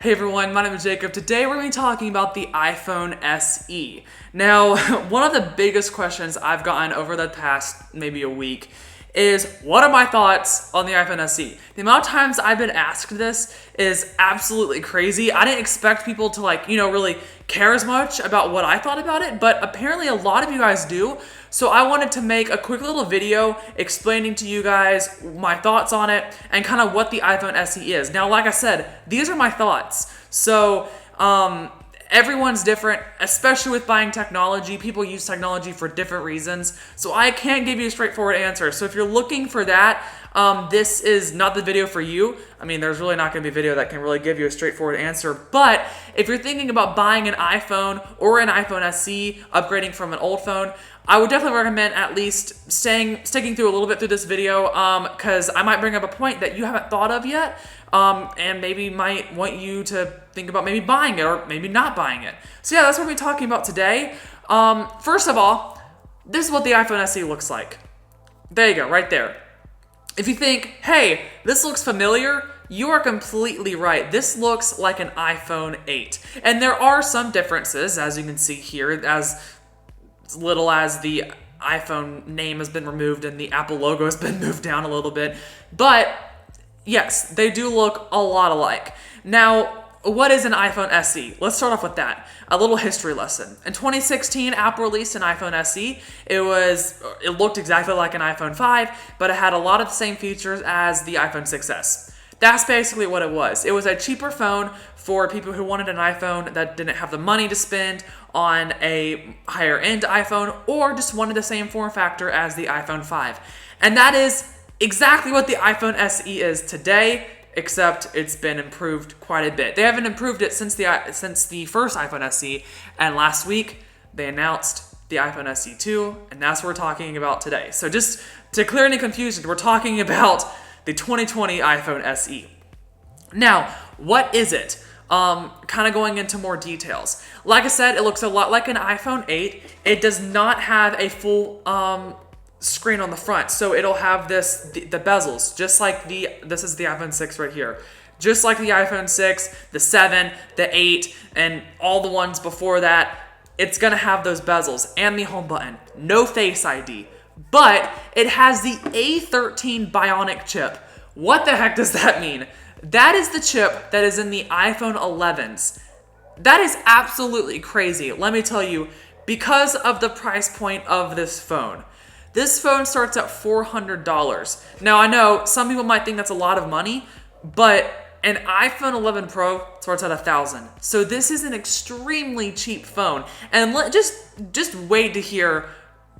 Hey everyone, my name is Jacob. Today we're going to be talking about the iPhone SE. Now, one of the biggest questions I've gotten over the past maybe a week is, what are my thoughts on the iPhone SE? The amount of times I've been asked this is absolutely crazy. I didn't expect people to really care as much about what I thought about it, but apparently a lot of you guys do. So I wanted to make a quick little video explaining to you guys my thoughts on it and kind of what the iPhone SE is. Now, like I said, these are my thoughts. So, everyone's different, especially with buying technology. People use technology for different reasons. So I can't give you a straightforward answer. So if you're looking for that, this is not the video for you. I mean, there's really not going to be a video that can really give you a straightforward answer. But if you're thinking about buying an iPhone or an iPhone SE, upgrading from an old phone, I would definitely recommend at least sticking through a little bit through this video, because I might bring up a point that you haven't thought of yet, and maybe might want you to think about maybe buying it or maybe not buying it. So yeah, that's what we're talking about today. First of all, this is what the iPhone SE looks like. There you go, right there. If you think, hey, this looks familiar, you are completely right. This looks like an iPhone 8. And there are some differences, as you can see here, as little as the iPhone name has been removed and the Apple logo has been moved down a little bit. But yes, they do look a lot alike. Now, what is an iPhone SE? Let's start off with that. A little history lesson. In 2016, Apple released an iPhone SE. It looked exactly like an iPhone 5, but it had a lot of the same features as the iPhone 6s. That's basically what it was. It was a cheaper phone for people who wanted an iPhone that didn't have the money to spend on a higher end iPhone, or just wanted the same form factor as the iPhone 5. And that is exactly what the iPhone SE is today, except it's been improved quite a bit. They haven't improved it since the first iPhone SE, and last week they announced the iPhone SE 2, and that's what we're talking about today. So just to clear any confusion, we're talking about the 2020 iPhone SE. Now, what is it? Kind of going into more details. Like I said, it looks a lot like an iPhone 8. It does not have a full screen on the front, so it'll have the bezels, just like this is the iPhone 6 right here. Just like the iPhone 6, the 7, the 8, and all the ones before that, it's gonna have those bezels and the home button. No Face ID. But it has the A13 Bionic chip. What the heck does that mean? That is the chip that is in the iPhone 11s. That is absolutely crazy. Let me tell you, because of the price point of this phone. This phone starts at $400. Now, I know some people might think that's a lot of money, but an iPhone 11 Pro starts at $1,000. So this is an extremely cheap phone. And just wait to hear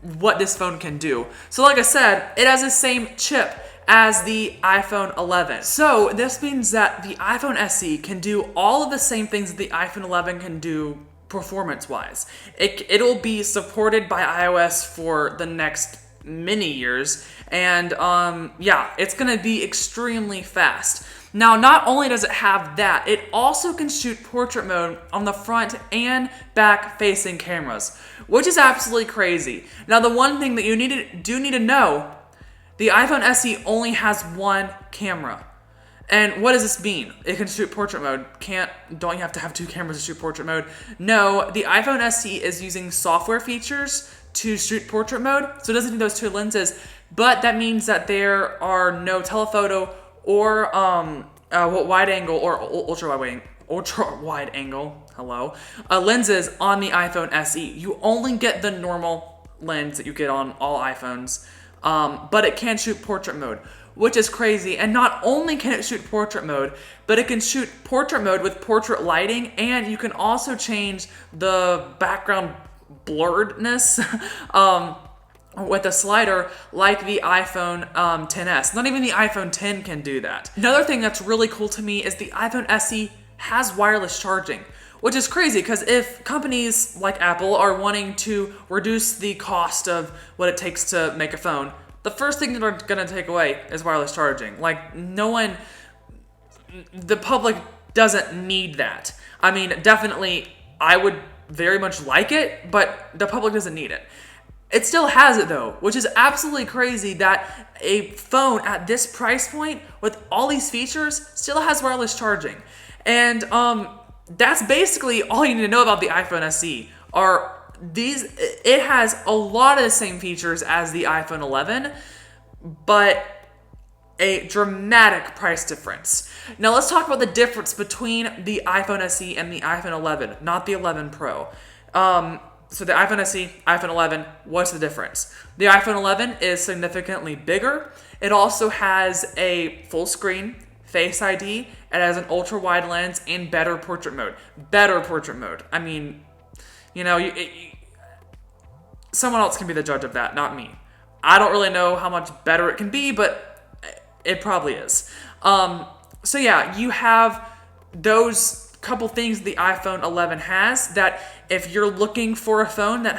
what this phone can do. So like I said, it has the same chip as the iPhone 11. So this means that the iPhone SE can do all of the same things that the iPhone 11 can do performance-wise. It'll be supported by iOS for the next many years, and yeah, it's gonna be extremely fast. Now, not only does it have that, it also can shoot portrait mode on the front and back facing cameras, which is absolutely crazy. Now, the one thing that you do need to know, the iPhone SE only has one camera. And what does this mean? It can shoot portrait mode. Don't you have to have two cameras to shoot portrait mode? No, the iPhone SE is using software features to shoot portrait mode, so it doesn't need those two lenses, but that means that there are no telephoto or wide angle or ultra wide angle lenses on the iPhone SE. You only get the normal lens that you get on all iPhones, but it can shoot portrait mode, which is crazy. And not only can it shoot portrait mode, but it can shoot portrait mode with portrait lighting, and you can also change the background blurredness with a slider like the iPhone XS. Not even the iPhone X can do that. Another thing that's really cool to me is the iPhone SE has wireless charging, which is crazy because if companies like Apple are wanting to reduce the cost of what it takes to make a phone, the first thing that they're gonna take away is wireless charging. Like, the public doesn't need that. I mean, definitely, I would very much like it, but the public doesn't need it. It still has it though, which is absolutely crazy that a phone at this price point with all these features still has wireless charging. And that's basically all you need to know about the iPhone SE. It has a lot of the same features as the iPhone 11, but a dramatic price difference. Now let's talk about the difference between the iPhone SE and the iPhone 11, not the 11 Pro. So the iPhone SE, iPhone 11, what's the difference? The iPhone 11 is significantly bigger. It also has a full screen, Face ID. It has an ultra wide lens and better portrait mode. Better portrait mode. I mean, someone else can be the judge of that, not me. I don't really know how much better it can be, but it probably is. So yeah, you have those couple things the iPhone 11 has that if you're looking for a phone that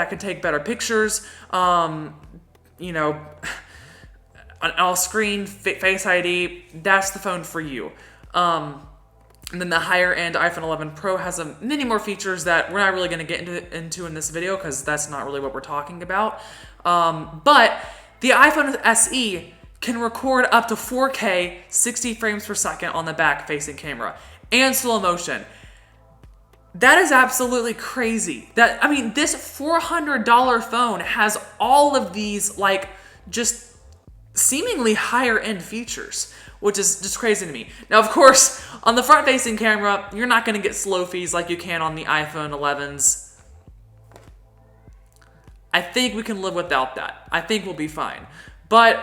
can take better pictures, an all-screen Face ID, that's the phone for you. And then the higher-end iPhone 11 Pro has many more features that we're not really going to get into in this video because that's not really what we're talking about. But the iPhone SE can record up to 4K 60 frames per second on the back-facing camera and slow motion. That is absolutely crazy. This $400 phone has all of these, just seemingly higher end features, which is just crazy to me. Now, of course, on the front-facing camera, you're not going to get slow feeds like you can on the iPhone 11s. I think we can live without that. I think we'll be fine. But,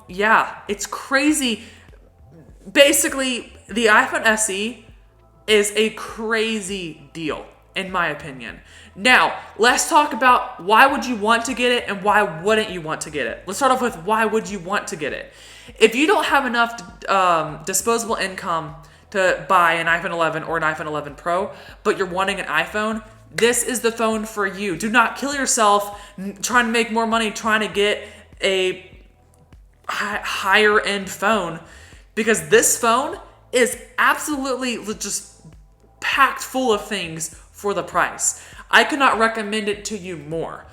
yeah, it's crazy. Basically, the iPhone SE is a crazy deal, in my opinion. Now, let's talk about why would you want to get it and why wouldn't you want to get it. Let's start off with why would you want to get it. If you don't have enough disposable income to buy an iPhone 11 or an iPhone 11 Pro, but you're wanting an iPhone, this is the phone for you. Do not kill yourself trying to make more money, trying to get a higher end phone, because this phone is absolutely just packed full of things for the price. I could not recommend it to you more.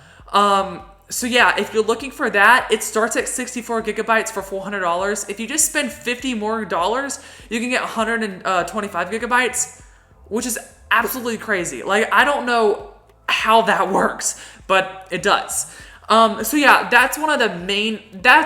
So yeah, if you're looking for that, it starts at 64 gigabytes for $400. If you just spend $50 more, you can get 125 gigabytes, which is absolutely crazy. I don't know how that works, but it does. So yeah, that's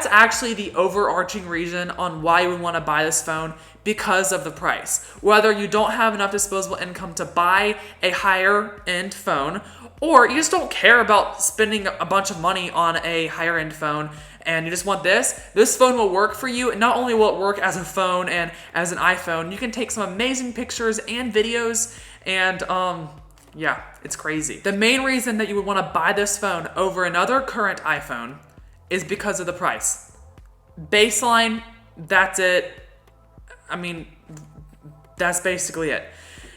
actually the overarching reason on why you would want to buy this phone, because of the price. Whether you don't have enough disposable income to buy a higher end phone, or you just don't care about spending a bunch of money on a higher end phone and you just want this phone will work for you. And not only will it work as a phone and as an iPhone, you can take some amazing pictures and videos, and yeah, it's crazy. The main reason that you would want to buy this phone over another current iPhone is because of the price. Baseline, that's it. That's basically it.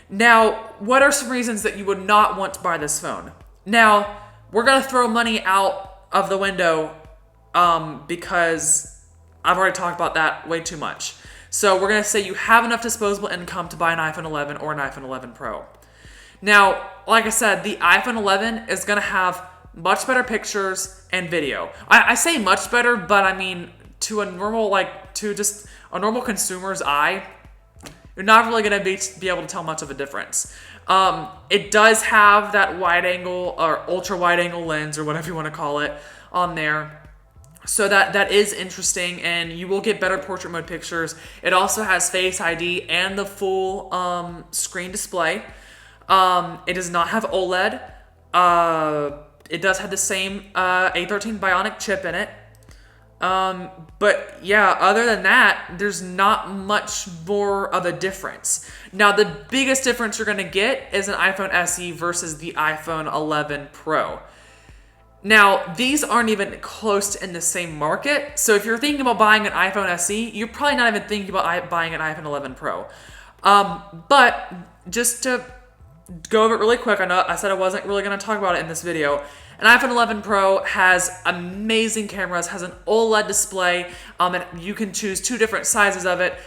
Now, what are some reasons that you would not want to buy this phone? Now, we're going to throw money out of the window because I've already talked about that way too much. So we're going to say you have enough disposable income to buy an iPhone 11 or an iPhone 11 Pro. Now, like I said, the iPhone 11 is going to have much better pictures and video. I say much better, but to a normal, to just a normal consumer's eye, you're not really going to be able to tell much of a difference. It does have that wide angle or ultra wide angle lens, or whatever you want to call it, on there. So that is interesting, and you will get better portrait mode pictures. It also has Face ID and the full screen display. It does not have OLED. It does have the same A13 Bionic chip in it. But yeah, other than that, there's not much more of a difference. Now, the biggest difference you're going to get is an iPhone SE versus the iPhone 11 Pro. Now, these aren't even close to in the same market. So if you're thinking about buying an iPhone SE, you're probably not even thinking about buying an iPhone 11 Pro. But just to go over it really quick, I know I said I wasn't really going to talk about it in this video. An iPhone 11 Pro has amazing cameras, has an OLED display, and you can choose two different sizes of it,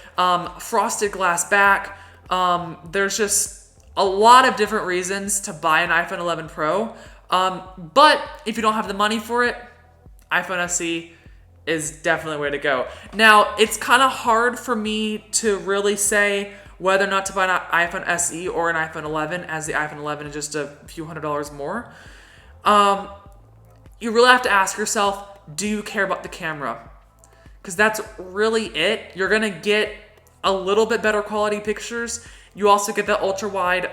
frosted glass back. There's just a lot of different reasons to buy an iPhone 11 Pro. But if you don't have the money for it, iPhone SE is definitely the way to go. Now, it's kind of hard for me to really say whether or not to buy an iPhone SE or an iPhone 11, as the iPhone 11 is just a few $100s more. You really have to ask yourself, do you care about the camera? Because that's really it. You're gonna get a little bit better quality pictures. You also get the ultra wide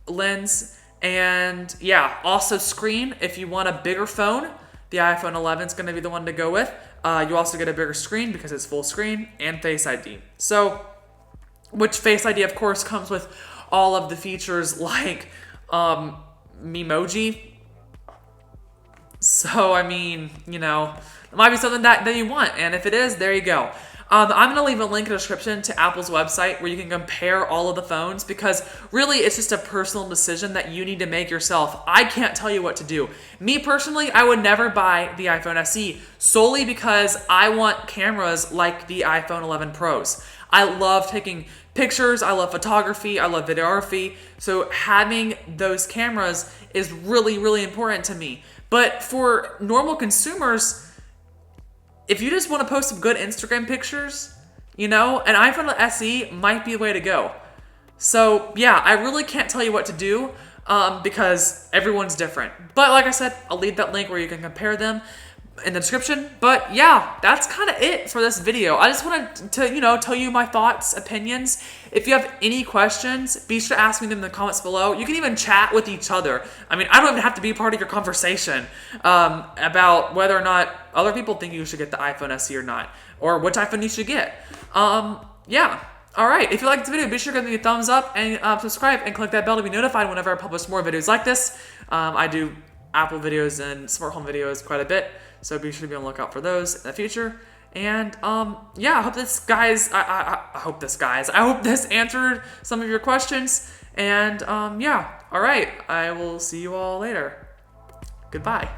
lens, and yeah, also screen. If you want a bigger phone, the iPhone 11 is gonna be the one to go with. You also get a bigger screen because it's full screen, and Face ID. So, which Face ID of course comes with all of the features like Memoji. So, I mean, you know, it might be something that you want. And if it is, there you go. I'm going to leave a link in the description to Apple's website where you can compare all of the phones, because really it's just a personal decision that you need to make yourself. I can't tell you what to do. Me personally, I would never buy the iPhone SE solely because I want cameras like the iPhone 11 Pros. I love taking pictures, I love photography, I love videography. So having those cameras is really, really important to me. But for normal consumers, if you just want to post some good Instagram pictures, you know, an iPhone SE might be the way to go. So yeah, I really can't tell you what to do because everyone's different. But like I said, I'll leave that link where you can compare them in the description. But yeah, that's kind of it for this video. I just wanted to, you know, tell you my thoughts, opinions. If you have any questions, be sure to ask me them in the comments below. You can even chat with each other. I mean, I don't even have to be part of your conversation about whether or not other people think you should get the iPhone SE or not, or which iPhone you should get. Yeah. All right. If you like this video, be sure to give me a thumbs up and subscribe and click that bell to be notified whenever I publish more videos like this. I do Apple videos and smart home videos quite a bit, so be sure to be on the lookout for those in the future. And yeah, I hope this answered some of your questions. And yeah, all right, I will see you all later. Goodbye.